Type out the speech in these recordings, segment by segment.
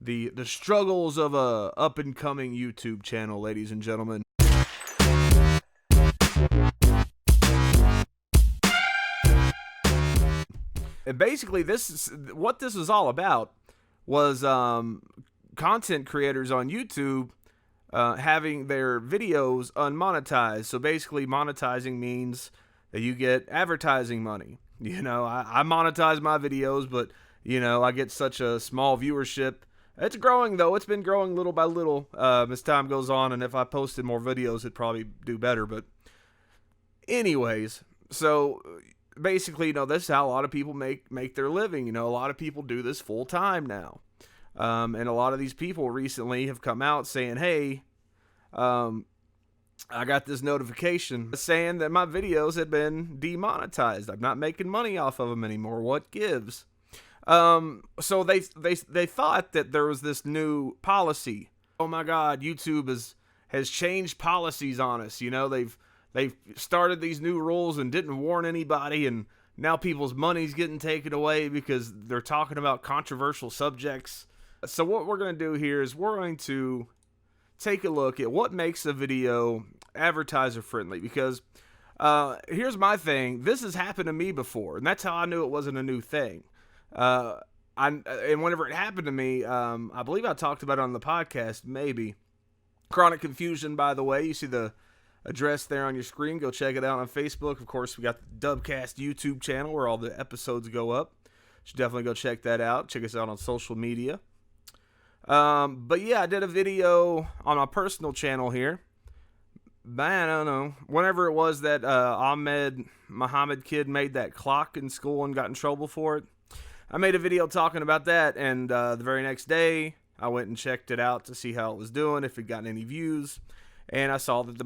the struggles of a up and coming YouTube channel, ladies and gentlemen. And basically, what this is all about was content creators on YouTube having their videos unmonetized. So basically, monetizing means that you get advertising money. You know, I monetize my videos, but you know, I get such a small viewership. It's growing though. It's been growing little by little as time goes on. And if I posted more videos, it'd probably do better. But anyways, so basically, you know, this is how a lot of people make their living. You know, a lot of people do this full time now. And a lot of these people recently have come out saying, hey, I got this notification saying that my videos had been demonetized. I'm not making money off of them anymore. What gives? So they thought that there was this new policy. Oh my God, YouTube has changed policies on us. You know, they've started these new rules and didn't warn anybody, and now people's money's getting taken away because they're talking about controversial subjects. So what we're going to do here is we're going to take a look at what makes a video advertiser friendly, because here's my thing. This has happened to me before, and that's how I knew it wasn't a new thing. And whenever it happened to me, I believe I talked about it on the podcast, maybe. Chronic Confusion, by the way. You see the address there on your screen. Go check it out on Facebook. Of course, we got the Dubcast YouTube channel where all the episodes go up. Should definitely go check that out. Check us out on social media. But yeah, I did a video on my personal channel here. Man, I don't know. Whenever it was that Ahmed Muhammad kid made that clock in school and got in trouble for it, I made a video talking about that, and the very next day, I went and checked it out to see how it was doing, if it got any views, and I saw that the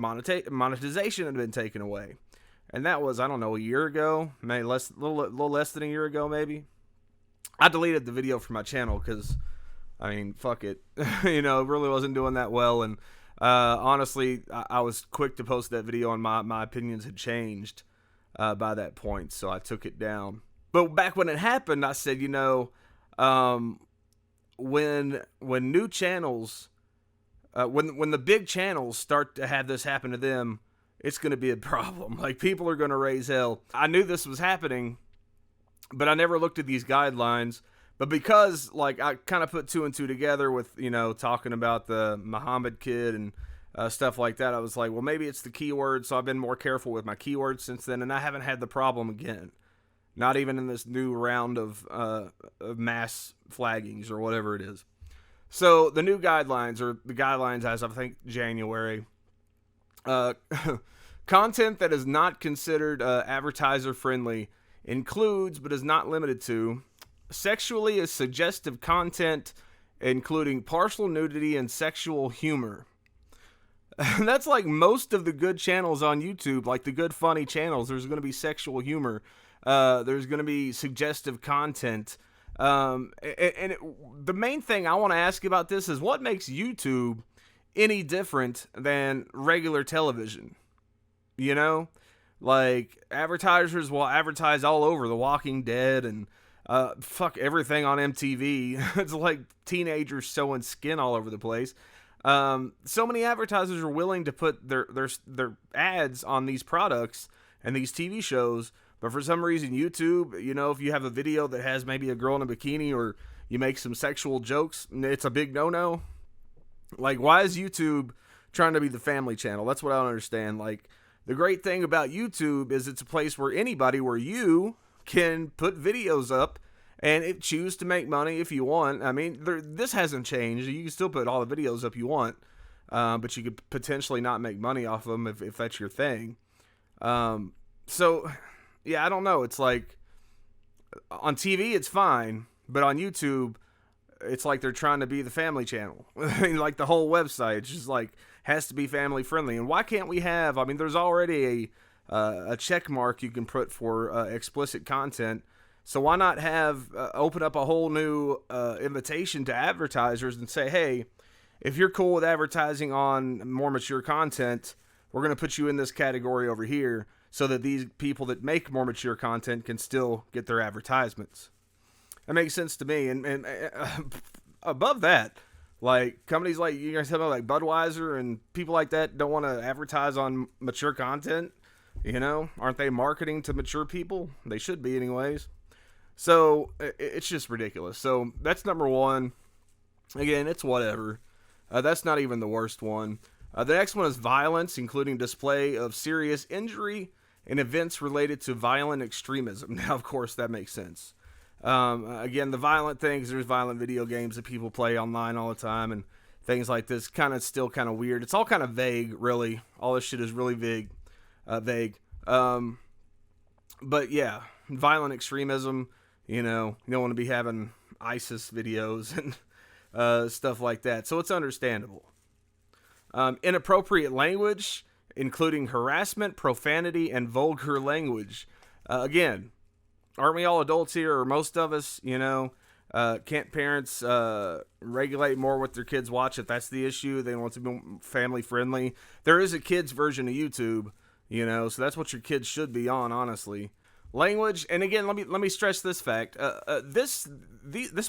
monetization had been taken away. And that was, I don't know, a year ago, maybe a little less than a year ago, maybe. I deleted the video from my channel because, I mean, fuck it. You know, it really wasn't doing that well, and honestly, I was quick to post that video, and my opinions had changed by that point, so I took it down. But back when it happened, I said, you know, when new channels, when the big channels start to have this happen to them, it's going to be a problem. Like, people are going to raise hell. I knew this was happening, but I never looked at these guidelines. But because, like, I kind of put two and two together with, you know, talking about the Muhammad kid and stuff like that, I was like, well, maybe it's the keyword. So I've been more careful with my keywords since then, and I haven't had the problem again. Not even in this new round of mass flaggings or whatever it is. So the new guidelines, or the guidelines as I think January, content that is not considered advertiser friendly includes, but is not limited to, sexually suggestive content, including partial nudity and sexual humor. That's like most of the good channels on YouTube, like the good funny channels. There's going to be sexual humor. There's going to be suggestive content. The main thing I want to ask about this is what makes YouTube any different than regular television? You know, like, advertisers will advertise all over The Walking Dead and fuck everything on MTV. It's like teenagers sewing skin all over the place. So many advertisers are willing to put their ads on these products and these TV shows. But for some reason, YouTube, you know, if you have a video that has maybe a girl in a bikini or you make some sexual jokes, it's a big no-no. Like, why is YouTube trying to be the family channel? That's what I don't understand. Like, the great thing about YouTube is it's a place where you can put videos up and choose to make money if you want. I mean, this hasn't changed. You can still put all the videos up you want, but you could potentially not make money off of them if that's your thing. So... yeah, I don't know. It's like, on TV, it's fine. But on YouTube, it's like they're trying to be the family channel. Like, the whole website, it's just like, has to be family friendly. And why can't we have, I mean, there's already a check mark you can put for explicit content. So why not have, open up a whole new invitation to advertisers and say, hey, if you're cool with advertising on more mature content, we're going to put you in this category over here, so that these people that make more mature content can still get their advertisements. That makes sense to me. And above that, like companies like you guys have like Budweiser and people like that don't want to advertise on mature content. You know, aren't they marketing to mature people? They should be, anyways. So it's just ridiculous. So that's number one. Again, it's whatever. That's not even the worst one. The next one is violence, including display of serious injury and events related to violent extremism. Now, of course, that makes sense. Again, the violent things, there's violent video games that people play online all the time and things like this. Kind of still kind of weird. It's all kind of vague, really. All this shit is really vague. But yeah, violent extremism, you know, you don't want to be having ISIS videos and stuff like that. So it's understandable. Inappropriate language, including harassment, profanity, and vulgar language. Again, aren't we all adults here, or most of us, you know? Can't parents regulate more what their kids watch if that's the issue? They want to be family friendly. There is a kids version of YouTube, you know, so that's what your kids should be on, honestly. Language, and again, let me stress this fact. This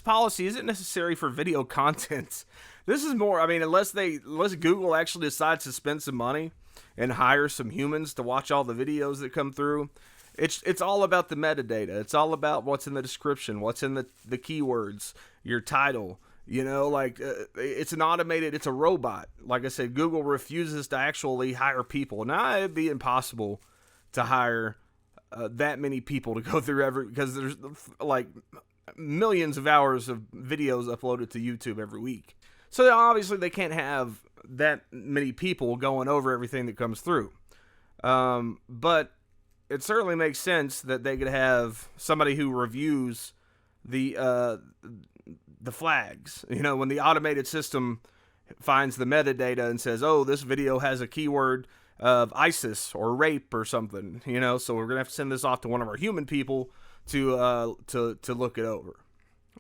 policy isn't necessary for video content. This is more, I mean, unless Google actually decides to spend some money and hire some humans to watch all the videos that come through. It's all about the metadata. It's all about what's in the description, what's in the keywords, your title. You know, like it's a robot. Like I said, Google refuses to actually hire people. Now it'd be impossible to hire that many people to go through because there's like millions of hours of videos uploaded to YouTube every week. So obviously they can't have that many people going over everything that comes through. But it certainly makes sense that they could have somebody who reviews the flags. You know, when the automated system finds the metadata and says, oh, this video has a keyword of ISIS or rape or something, you know, so we're gonna have to send this off to one of our human people to look it over.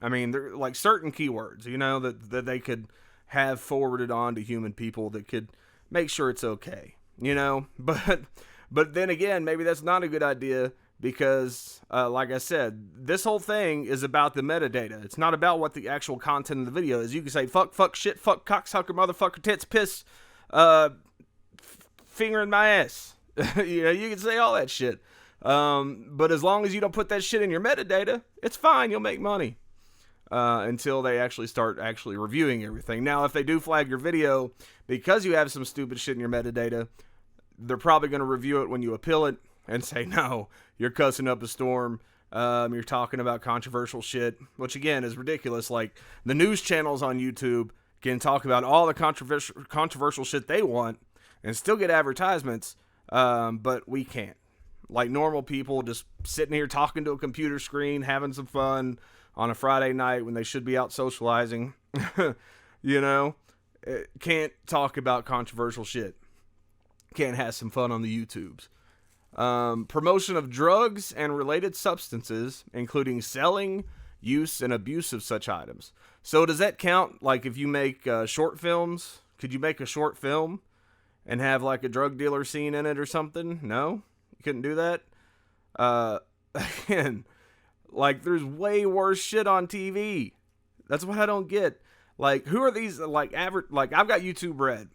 I mean, there like certain keywords, you know, that they could have forwarded on to human people that could make sure it's okay, you know. But then again, maybe that's not a good idea because, like I said, this whole thing is about the metadata. It's not about what the actual content of the video is. You can say fuck, shit, fuck, cocksucker, motherfucker, tits, piss, finger in my ass. You know, you can say all that shit. But as long as you don't put that shit in your metadata, it's fine. You'll make money. Until they actually start reviewing everything. Now, if they do flag your video because you have some stupid shit in your metadata, they're probably going to review it when you appeal it and say, no, you're cussing up a storm. You're talking about controversial shit, which again is ridiculous. Like the news channels on YouTube can talk about all the controversial shit they want and still get advertisements, but we can't. Like normal people just sitting here talking to a computer screen, having some fun on a Friday night when they should be out socializing, you know, can't talk about controversial shit. Can't have some fun on the YouTubes. Promotion of drugs and related substances, including selling, use, and abuse of such items. So does that count? Like if you make short films, could you make a short film and have like a drug dealer scene in it or something? No? You couldn't do that? Again, like there's way worse shit on TV. That's what I don't get. Like who are these like I've got YouTube Red.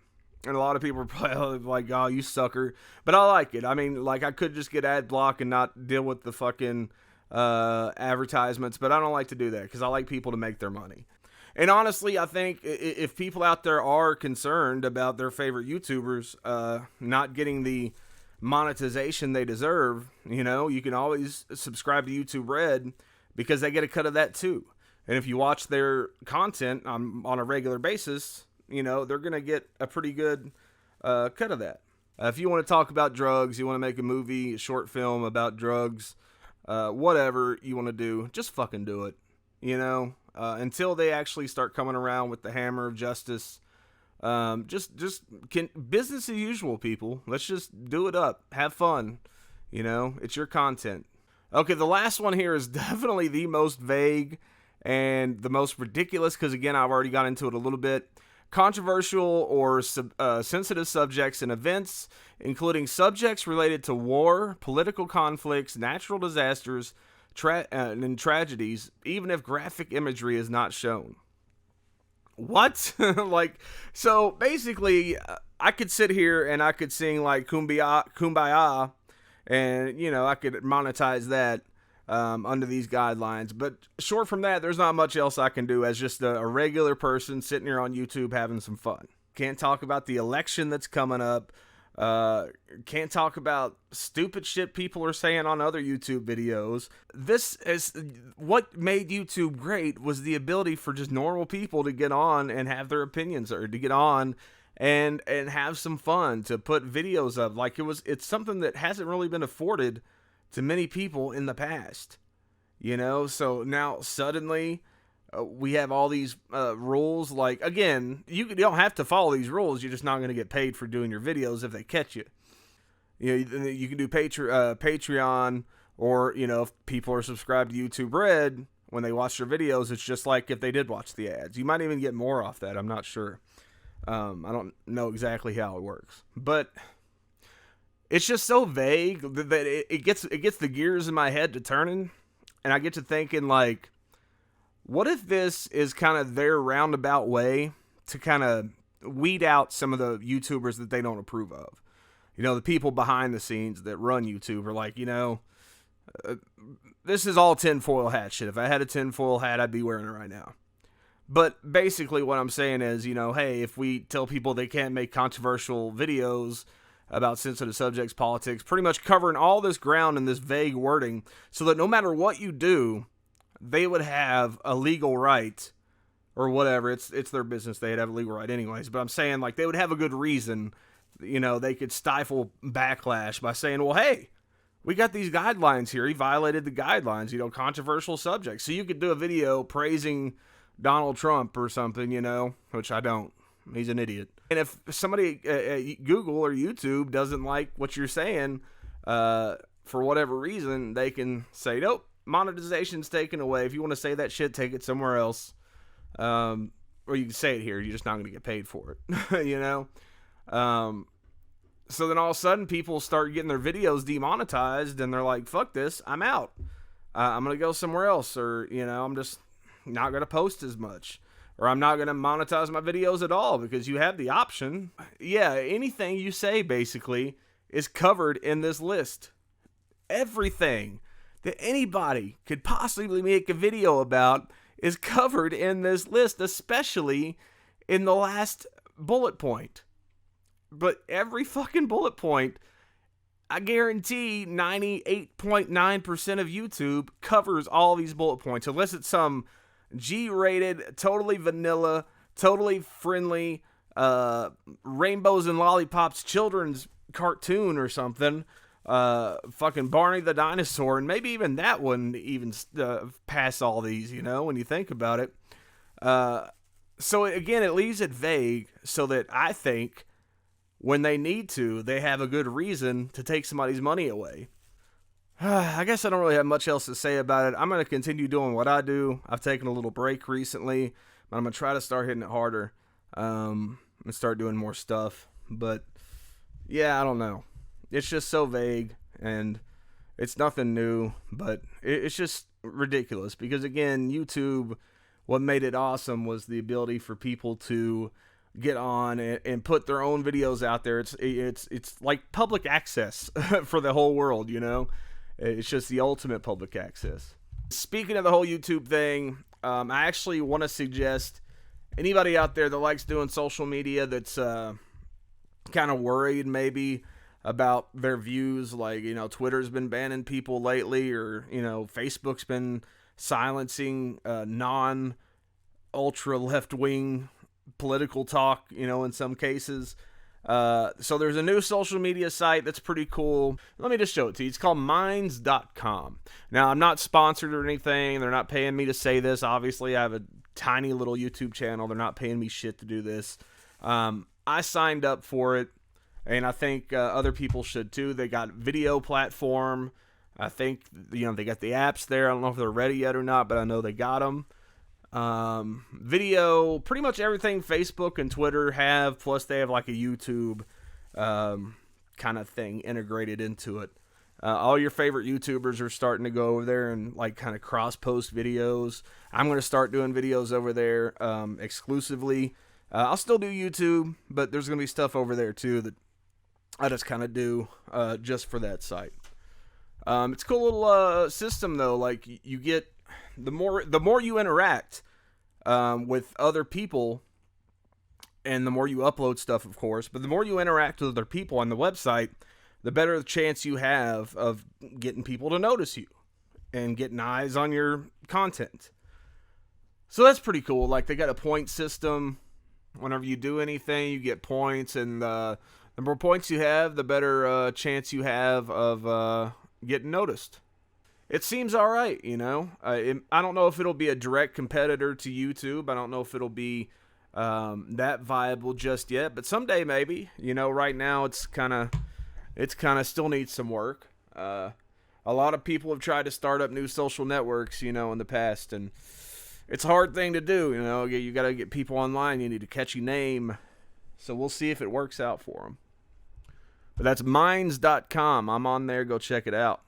And a lot of people are probably like, oh, you sucker. But I like it. I mean, like, I could just get ad block and not deal with the fucking advertisements. But I don't like to do that because I like people to make their money. And honestly, I think if people out there are concerned about their favorite YouTubers not getting the monetization they deserve, you know, you can always subscribe to YouTube Red because they get a cut of that too. And if you watch their content on a regular basis, you know, they're going to get a pretty good cut of that. If you want to talk about drugs, you want to make a movie, a short film about drugs, whatever you want to do, just fucking do it. You know, until they actually start coming around with the hammer of justice. Business as usual, people. Let's just do it up. Have fun. You know, it's your content. Okay, the last one here is definitely the most vague and the most ridiculous because, again, I've already got into it a little bit. Controversial or sensitive subjects and events, including subjects related to war, political conflicts, natural disasters, and tragedies, even if graphic imagery is not shown. What? Like, so basically, I could sit here and I could sing like Kumbaya, Kumbaya, and I could monetize that under these guidelines. But short from that, there's not much else I can do as just a regular person sitting here on YouTube having some fun. Can't talk about the election that's coming up. Can't talk about stupid shit people are saying on other YouTube videos. This is what made YouTube great, was the ability for just normal people to get on and have their opinions, or to get on and have some fun, to put videos up. Like, it's something that hasn't really been afforded to many people in the past, so now suddenly we have all these rules. Like, again, you don't have to follow these rules. You're just not going to get paid for doing your videos if they catch you. You can do Patreon, or, if people are subscribed to YouTube Red, when they watch your videos, it's just like if they did watch the ads. You might even get more off that. I'm not sure. I don't know exactly how it works. But it's just so vague that it gets the gears in my head to turning. And I get to thinking, like, what if this is kind of their roundabout way to kind of weed out some of the YouTubers that they don't approve of? The people behind the scenes that run YouTube are like, this is all tinfoil hat shit. If I had a tinfoil hat, I'd be wearing it right now. But basically what I'm saying is, hey, if we tell people they can't make controversial videos about sensitive subjects, politics, pretty much covering all this ground in this vague wording, so that no matter what you do, they would have a legal right, or whatever. It's their business. They'd have a legal right anyways. But I'm saying, like, they would have a good reason. They could stifle backlash by saying, well, hey, we got these guidelines here. He violated the guidelines, controversial subjects. So you could do a video praising Donald Trump or something, which I don't. He's an idiot. And if somebody at Google or YouTube doesn't like what you're saying, for whatever reason, they can say, nope, monetization's taken away. If you want to say that shit, take it somewhere else. Or you can say it here. You're just not going to get paid for it, So then all of a sudden, people start getting their videos demonetized, and they're like, fuck this, I'm out. I'm going to go somewhere else, or, I'm just not going to post as much. Or I'm not going to monetize my videos at all, because you have the option. Yeah, anything you say, basically, is covered in this list. Everything that anybody could possibly make a video about is covered in this list, especially in the last bullet point. But every fucking bullet point, I guarantee 98.9% of YouTube covers all these bullet points, unless it's some G-rated, totally vanilla, totally friendly, rainbows and lollipops children's cartoon or something. Fucking Barney the dinosaur, and maybe even that wouldn't even pass all these, when you think about it. So again, it leaves it vague, so that I think when they need to, they have a good reason to take somebody's money away. I guess I don't really have much else to say about it. I'm going to continue doing what I do. I've taken a little break recently, but I'm going to try to start hitting it harder, and start doing more stuff. But yeah, I don't know. It's just so vague, and it's nothing new, but it's just ridiculous. Because again, YouTube, what made it awesome was the ability for people to get on and put their own videos out there. It's like public access for the whole world, It's just the ultimate public access. Speaking of the whole YouTube thing, I actually want to suggest anybody out there that likes doing social media that's kind of worried maybe about their views, like, Twitter's been banning people lately, or, Facebook's been silencing non-ultra left-wing political talk, in some cases. So there's a new social media site that's pretty cool. Let me just show it to you. It's called minds.com. Now, I'm not sponsored or anything. They're not paying me to say this. Obviously, I have a tiny little YouTube channel. They're not paying me shit to do this. I signed up for it, and I think other people should too. They got video platform. I think, they got the apps there. I don't know if they're ready yet or not, but I know they got them. Video, pretty much everything Facebook and Twitter have, plus they have like a YouTube kind of thing integrated into it. All your favorite YouTubers are starting to go over there and like kind of cross-post videos. I'm going to start doing videos over there exclusively. I'll still do YouTube, but there's going to be stuff over there too that I just kind of do just for that site. It's a cool little system though. Like you get the more you interact with other people, and the more you upload stuff, of course, but the more you interact with other people on the website, the better the chance you have of getting people to notice you and getting eyes on your content. So that's pretty cool. Like they got a point system. Whenever you do anything, you get points, and the more points you have, the better chance you have of getting noticed. It seems all right, you know. I don't know if it'll be a direct competitor to YouTube. I don't know if it'll be that viable just yet, but someday maybe. You know, right now it's kind of still needs some work. A lot of people have tried to start up new social networks, you know, in the past, and it's a hard thing to do. You know, you got to get people online. You need a catchy name, so we'll see if it works out for them. But that's minds.com. I'm on there. Go check it out.